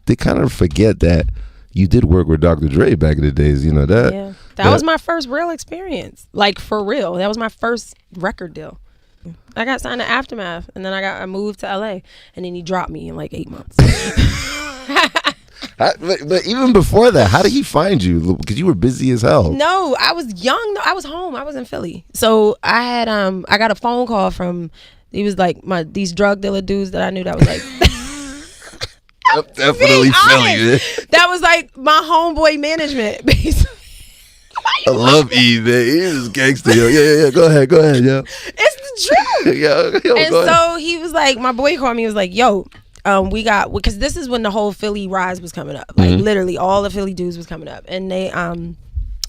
they kind of forget that you did work with Dr. Dre back in the days. You know that. Yeah, that was my first real experience. Like for real, that was my first record deal. I got signed to Aftermath, and then I moved to LA, and then he dropped me in like 8 months. But even before that, how did he find you? Because you were busy as hell. No, I was young. No, I was home. I was in Philly. So I had I got a phone call from, he was like these drug dealer dudes that I knew that was like definitely Philly. That was like my homeboy management basically. I love E, man. He is gangster, yo. Yeah. Go ahead, yo. It's the truth. yo, and so he was like, my boy called me. He was like, yo, we got, because this is when the whole Philly rise was coming up. Like literally all the Philly dudes was coming up, and they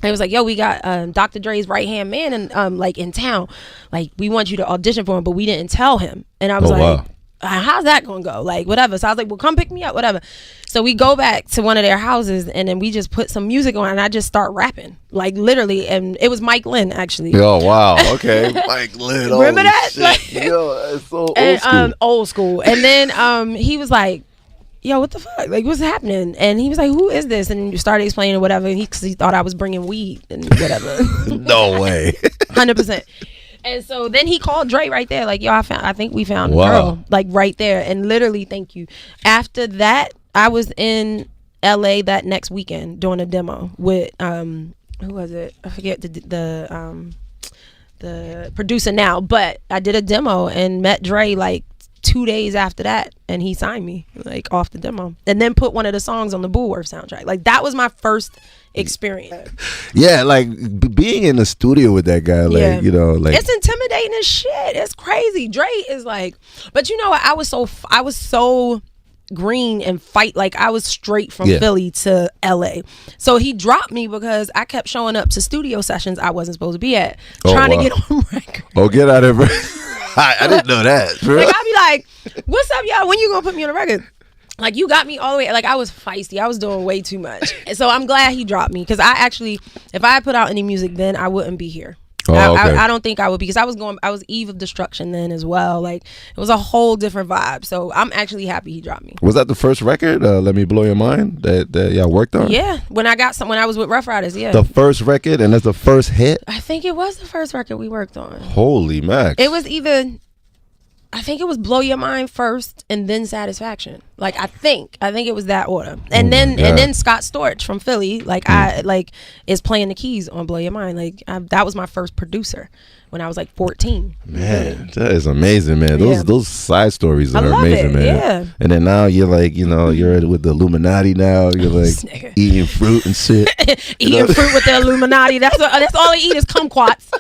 was like, yo, we got Dr. Dre's right hand man and like in town. Like we want you to audition for him, but we didn't tell him. And I was wow. How's that gonna go? Like whatever. So I was like, well, come pick me up, whatever. So we go back to one of their houses, and then we just put some music on, and I just start rapping, like literally. And it was Mike Lynn actually. Oh wow, okay, Mike Lynn. Remember that? Like, yo, it's so old school. Old school. And then he was like, yo, what the fuck? Like, what's happening? And he was like, who is this? And you started explaining whatever. Because he thought I was bringing weed and whatever. No way. 100%. And so then he called Dre right there, like, yo, I think we found a girl, like right there. And literally, thank you. After that, I was in LA that next weekend doing a demo with who was it? I forget the producer now, but I did a demo and met Dre like 2 days after that, and he signed me like off the demo, and then put one of the songs on the Bullworth soundtrack. Like that was my first experience. Yeah, like being in the studio with that guy, like you know, like it's intimidating as shit. It's crazy. Dre is like, but you know what? I was so green and fight, like I was straight from Philly to LA. So he dropped me because I kept showing up to studio sessions I wasn't supposed to be at, trying to get on record. Oh, get out of here. I didn't know that. Like I'd be like, what's up, y'all? When you gonna put me on a record? Like you got me all the way. Like I was feisty. I was doing way too much. And so I'm glad he dropped me, because I actually, if I had put out any music then, I wouldn't be here. I don't think I would, because I was Eve of Destruction then as well. Like it was a whole different vibe. So I'm actually happy he dropped me. Was that the first record, Let Me Blow Your Mind, that y'all worked on? Yeah, when I was with Rough Riders. Yeah, the first record, and that's the first hit. I think it was the first record we worked on. Holy Max! It was I think it was Blow Your Mind first, and then Satisfaction. Like I think it was that order. And then Scott Storch from Philly, is playing the keys on Blow Your Mind. Like that was my first producer when I was like 14. Man, that is amazing, man. Those side stories are amazing, man. Yeah. And then now you're like, you know, you're with the Illuminati now. You're like eating fruit and shit. Eating fruit with the Illuminati. That's all they eat is kumquats.